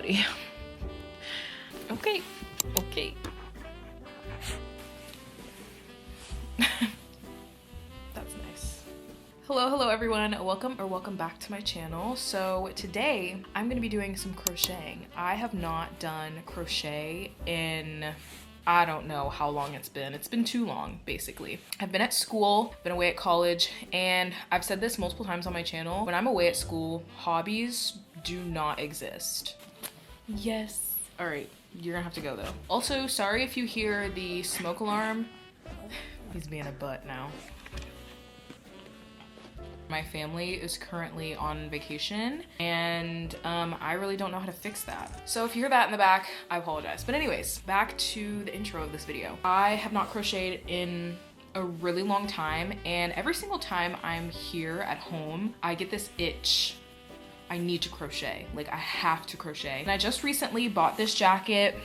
buddy. Okay. That's nice. Hello everyone. Welcome back to my channel. So today I'm gonna be doing some crocheting. I have not done crochet in I don't know how long it's been. It's been too long, basically. I've been at school, been away at college, and I've said this multiple times on my channel. When I'm away at school, hobbies do not exist. Yes. All right, you're gonna have to go though. Also, sorry if you hear the smoke alarm. He's being a butt now. My family is currently on vacation and I really don't know how to fix that. So if you hear that in the back, I apologize. But anyways, back to the intro of this video. I have not crocheted in a really long time, and every single time I'm here at home, I get this itch. I need to crochet, like I have to crochet. And I just recently bought this jacket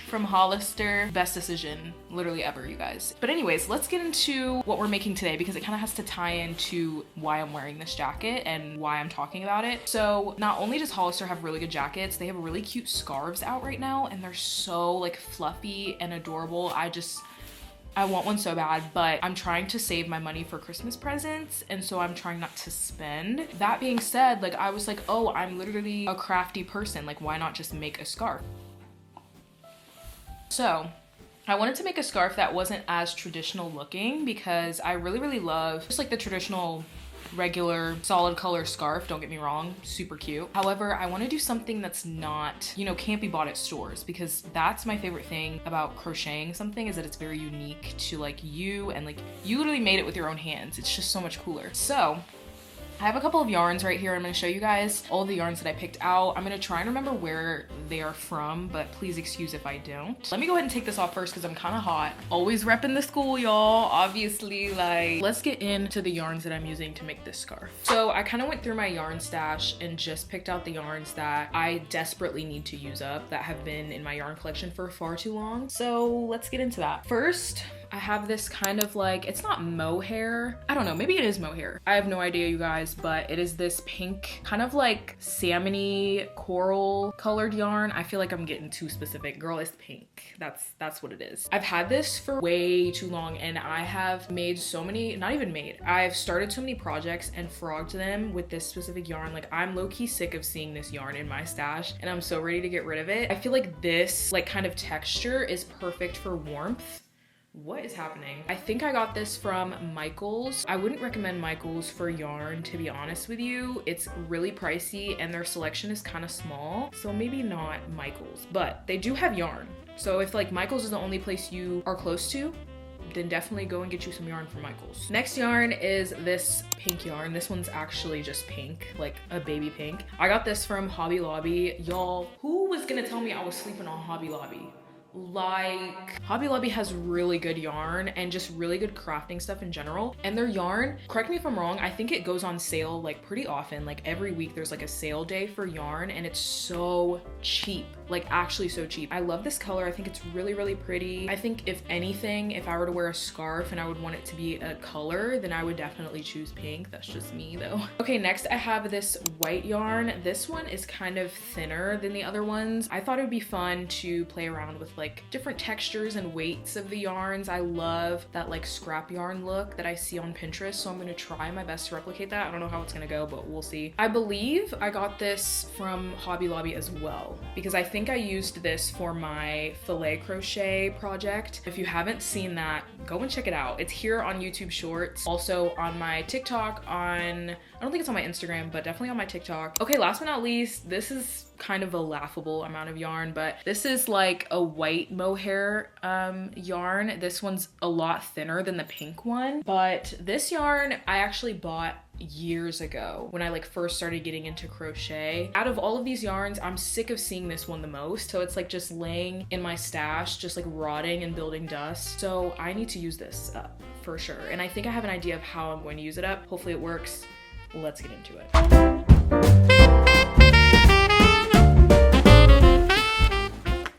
from Hollister. Best decision literally ever, you guys. But anyways, let's get into what we're making today because it kind of has to tie into why I'm wearing this jacket and why I'm talking about it. So not only does Hollister have really good jackets, they have really cute scarves out right now and they're so like fluffy and adorable. I want one so bad, but I'm trying to save my money for Christmas presents, and so I'm trying not to spend. That being said, like I was like, oh, I'm literally a crafty person, like why not just make a scarf? So I wanted to make a scarf that wasn't as traditional looking because I really love just like the traditional regular solid color scarf, don't get me wrong, super cute. However, I want to do something that's not, you know, can't be bought at stores, because that's my favorite thing about crocheting something, is that it's very unique to like you, and like you literally made it with your own hands. It's just so much cooler. So I have a couple of yarns right here. I'm going to show you guys all the yarns that I picked out. I'm going to try and remember where they are from, but please excuse if I don't. Let me go ahead and take this off first because I'm kind of hot. Always repping the school, y'all. Obviously, like, let's get into the yarns that I'm using to make this scarf. So I kind of went through my yarn stash and just picked out the yarns that I desperately need to use up, that have been in my yarn collection for far too long. So let's get into that. First, I have this kind of like, it's not mohair. I don't know, maybe it is mohair. I have no idea, you guys, but it is this pink, kind of like salmony coral colored yarn. I feel like I'm getting too specific. Girl, it's pink. That's what it is. I've had this for way too long and I have made so many, not even made, I've started so many projects and frogged them with this specific yarn. Like I'm low-key sick of seeing this yarn in my stash and I'm so ready to get rid of it. I feel like this like kind of texture is perfect for warmth. What is happening? I think I got this from Michaels. I wouldn't recommend Michaels for yarn, to be honest with you. It's really pricey and their selection is kind of small, so maybe not Michaels, but they do have yarn. So if like Michaels is the only place you are close to, then definitely go and get you some yarn from Michaels. Next yarn is this pink yarn. This one's actually just pink, like a baby pink. I got this from Hobby Lobby. Y'all, who was gonna tell me I was sleeping on Hobby Lobby? Like, Hobby Lobby has really good yarn and just really good crafting stuff in general. And their yarn, correct me if I'm wrong, I think it goes on sale like pretty often. Like every week there's like a sale day for yarn and it's so cheap, like actually so cheap. I love this color. I think it's really pretty. I think if anything, if I were to wear a scarf and I would want it to be a color, then I would definitely choose pink. That's just me though. Okay, next I have this white yarn. This one is kind of thinner than the other ones. I thought it would be fun to play around with like different textures and weights of the yarns. I love that like scrap yarn look that I see on Pinterest, so I'm gonna try my best to replicate that. I don't know how it's gonna go, but we'll see. I believe I got this from Hobby Lobby as well, because I think I used this for my filet crochet project. If you haven't seen that, go and check it out. It's here on YouTube Shorts, also on my TikTok, I don't think it's on my Instagram, but definitely on my TikTok. Okay, last but not least, this is kind of a laughable amount of yarn, but this is like a white mohair yarn. This one's a lot thinner than the pink one, but this yarn I actually bought years ago when I like first started getting into crochet. Out of all of these yarns, I'm sick of seeing this one the most, so it's like just laying in my stash, just like rotting and building dust. So I need to use this up for sure, and I think I have an idea of how I'm going to use it up. Hopefully it works. Let's get into it.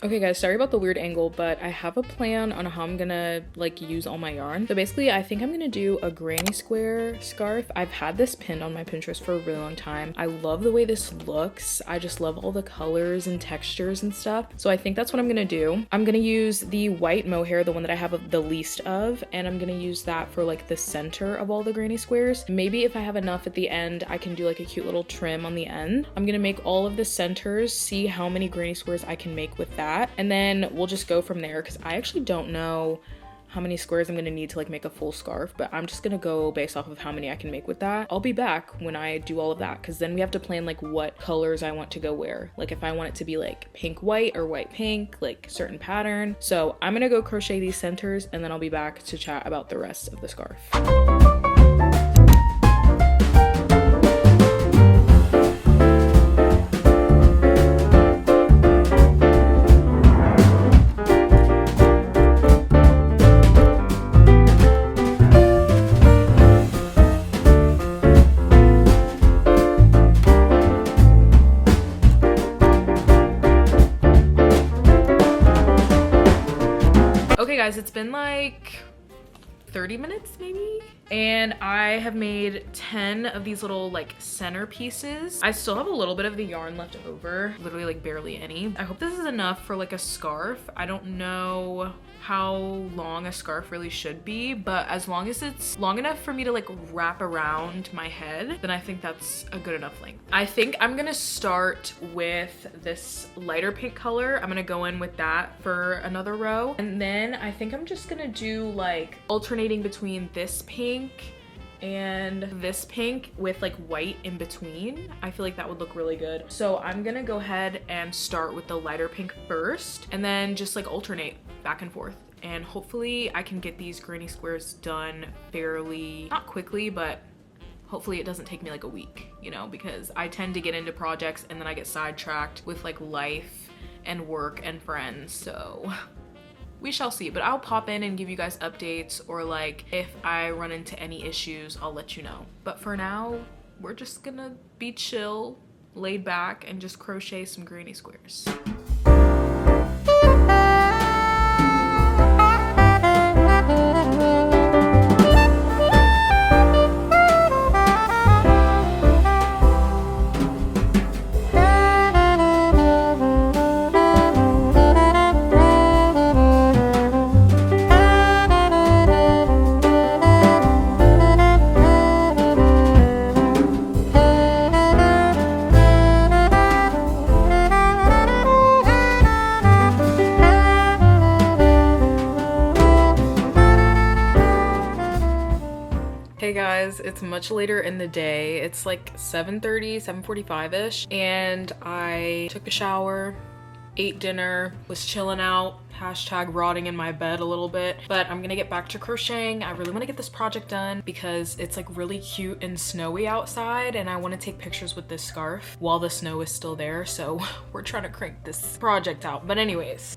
Okay, Okay guys, sorry about the weird angle, but I have a plan on how I'm gonna like use all my yarn. So basically I think I'm gonna do a granny square scarf. I've had this pinned on my Pinterest for a really long time. I love the way this looks. I just love all the colors and textures and stuff. So I think that's what I'm gonna do. I'm gonna use the white mohair, the one that I have the least of, and I'm gonna use that for like the center of all the granny squares. Maybe if I have enough at the end, I can do like a cute little trim on the end. I'm gonna make all of the centers, see how many granny squares I can make with that. And then we'll just go from there because I actually don't know how many squares I'm gonna need to like make a full scarf, but I'm just gonna go based off of how many I can make with that. I'll be back when I do all of that because then we have to plan like what colors I want to go wear. Like if I want it to be like pink white or white pink, like certain pattern. So I'm gonna go crochet these centers and then I'll be back to chat about the rest of the scarf. Okay guys, it's been like 30 minutes maybe, and I have made 10 of these little like center pieces. I still have a little bit of the yarn left over, literally like barely any. I hope this is enough for like a scarf. I don't know how long a scarf really should be, but as long as it's long enough for me to like wrap around my head, then I think that's a good enough length. I think I'm gonna start with this lighter pink color. I'm gonna go in with that for another row, and then I think I'm just gonna do like alternating between this pink and this pink with like white in between. I feel like that would look really good. So I'm gonna go ahead and start with the lighter pink first and then just like alternate back and forth. And hopefully I can get these granny squares done fairly, not quickly, but hopefully it doesn't take me like a week, you know, because I tend to get into projects and then I get sidetracked with like life and work and friends. So we shall see, but I'll pop in and give you guys updates, or like if I run into any issues, I'll let you know. But for now, we're just gonna be chill, laid back, and just crochet some granny squares. Hey guys, it's much later in the day. It's like 7:30, 7:45-ish, and I took a shower, ate dinner, was chilling out, hashtag rotting in my bed a little bit, but I'm gonna get back to crocheting. I really want to get this project done because it's like really cute and snowy outside, and I want to take pictures with this scarf while the snow is still there, so we're trying to crank this project out. But anyways,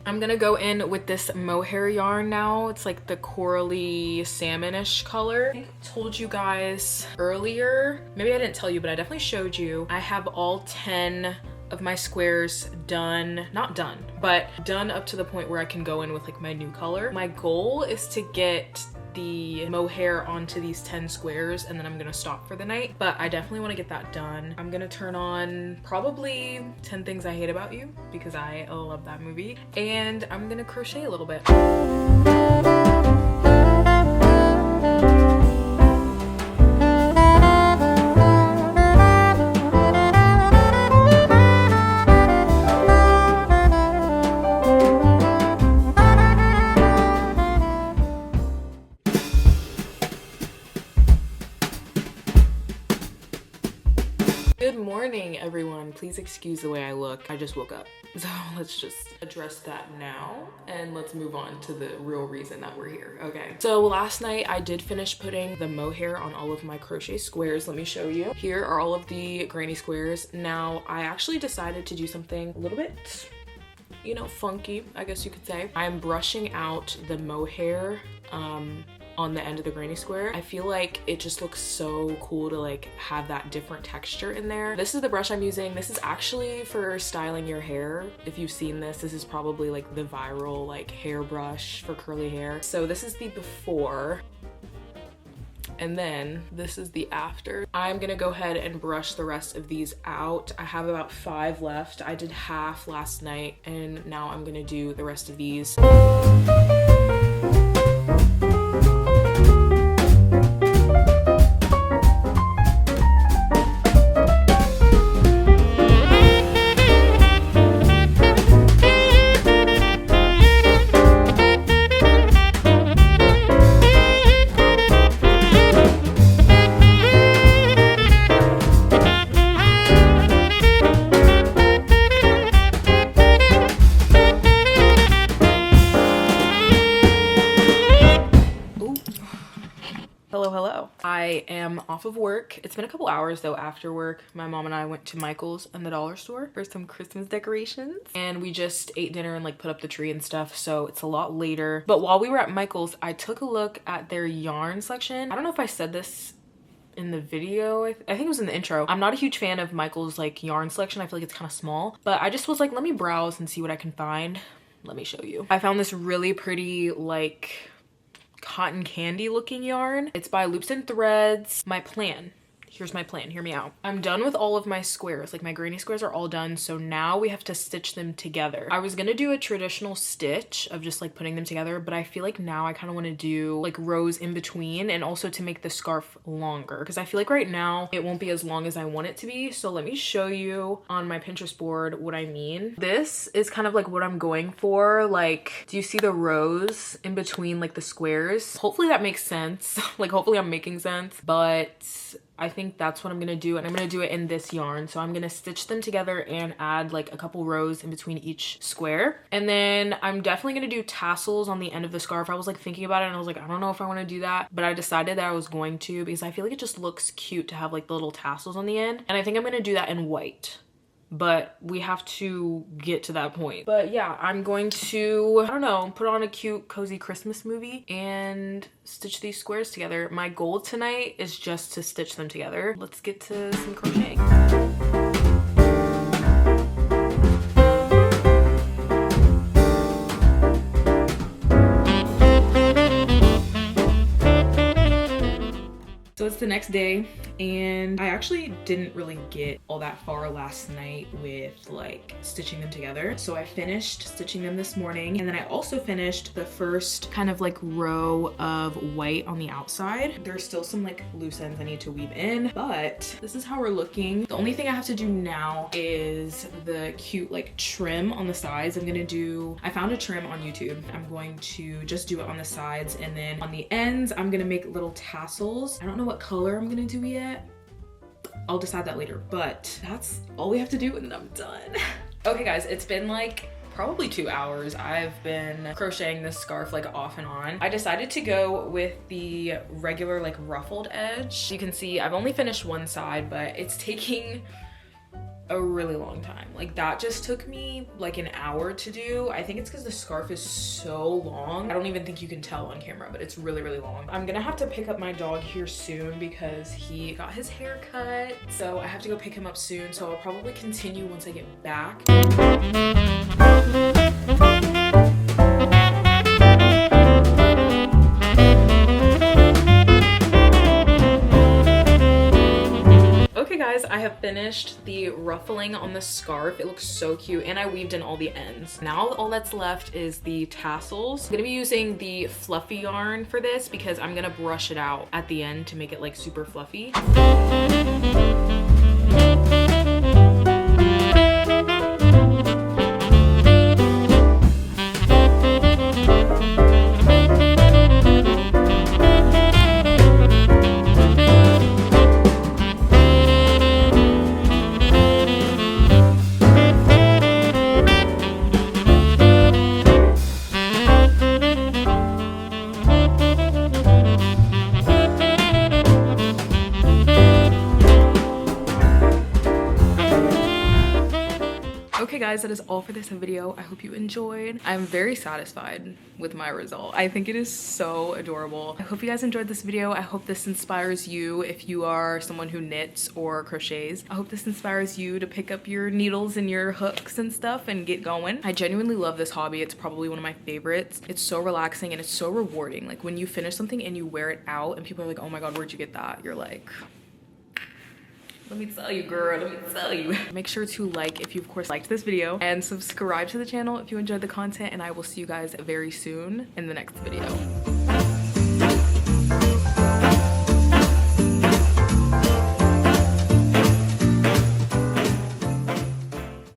I'm gonna go in with this mohair yarn now. It's like the corally salmonish color. I told you guys earlier, maybe I didn't tell you, but I definitely showed you. I have all 10 of my squares done, not done, but done up to the point where I can go in with like my new color. My goal is to get the mohair onto these 10 squares and then I'm gonna stop for the night, but I definitely want to get that done. I'm gonna turn on probably 10 Things I Hate About You because I love that movie, and I'm gonna crochet a little bit. Good morning, everyone. Please excuse the way I look. I just woke up. So let's just address that now and let's move on to the real reason that we're here. Okay. So last night I did finish putting the mohair on all of my crochet squares. Let me show you. Here are all of the granny squares. Now I actually decided to do something a little bit, you know, funky, I guess you could say. I'm brushing out the mohair on the end of the granny square. I feel like it just looks so cool to like have that different texture in there. This is the brush I'm using. This is actually for styling your hair. If you've seen this, this is probably like the viral like hair brush for curly hair. So this is the before. And then this is the after. I'm gonna go ahead and brush the rest of these out. I have about 5 left. I did half last night and now I'm gonna do the rest of these. I am off of work. It's been a couple hours though after work. My mom and I went to Michael's and the dollar store for some Christmas decorations. And we just ate dinner and like put up the tree and stuff. So it's a lot later. But while we were at Michael's, I took a look at their yarn section. I don't know if I said this in the video. I think it was in the intro. I'm not a huge fan of Michael's like yarn selection. I feel like it's kind of small. But I just was like, let me browse and see what I can find. Let me show you. I found this really pretty like cotton candy looking yarn. It's by Loops and Threads. My plan. Here's my plan, hear me out. I'm done with all of my squares, like my granny squares are all done, so now we have to stitch them together. I was gonna do a traditional stitch of just like putting them together, but I feel like now I kind of want to do like rows in between and also to make the scarf longer because I feel like right now it won't be as long as I want it to be. So let me show you on my Pinterest board what I mean. This is kind of like what I'm going for. Like, do you see the rows in between like the squares? Hopefully that makes sense. Like hopefully I'm making sense, but I think that's what I'm gonna do, and I'm gonna do it in this yarn. So I'm gonna stitch them together and add like a couple rows in between each square. And then I'm definitely gonna do tassels on the end of the scarf. I was like thinking about it and I was like, I don't know if I wanna do that, but I decided that I was going to because I feel like it just looks cute to have like the little tassels on the end. And I think I'm gonna do that in white. But we have to get to that point. But yeah, I'm going to, I don't know, put on a cute cozy Christmas movie and stitch these squares together. My goal tonight is just to stitch them together. Let's get to some crocheting. So it's the next day and I actually didn't really get all that far last night with like stitching them together. So I finished stitching them this morning and then I also finished the first kind of like row of white on the outside. There's still some like loose ends I need to weave in, but this is how we're looking. The only thing I have to do now is the cute like trim on the sides. I found a trim on YouTube. I'm going to just do it on the sides and then on the ends, I'm gonna make little tassels. I don't know what color I'm gonna do yet. I'll decide that later, but that's all we have to do and I'm done. Okay guys, it's been like probably 2 hours. I've been crocheting this scarf like off and on. I decided to go with the regular like ruffled edge. You can see I've only finished one side, but it's taking a really long time. Like that just took me like an hour to do. I think it's because the scarf is so long. I don't even think you can tell on camera, but it's really, really long. I'm gonna have to pick up my dog here soon because he got his hair cut. So I have to go pick him up soon. So I'll probably continue once I get back. I have finished the ruffling on the scarf. It looks so cute and I weaved in all the ends. Now all that's left is the tassels. I'm gonna be using the fluffy yarn for this because I'm gonna brush it out at the end to make it like super fluffy. Okay guys, that is all for this video. I hope you enjoyed. I'm very satisfied with my result. I think it is so adorable. I hope you guys enjoyed this video. I hope this inspires you if you are someone who knits or crochets. I hope this inspires you to pick up your needles and your hooks and stuff and get going. I genuinely love this hobby. It's probably one of my favorites. It's so relaxing and it's so rewarding. Like when you finish something and you wear it out and people are like, oh my god, where'd you get that? You're like, let me tell you, girl, let me tell you. Make sure to like if you of course liked this video and subscribe to the channel if you enjoyed the content, and I will see you guys very soon in the next video.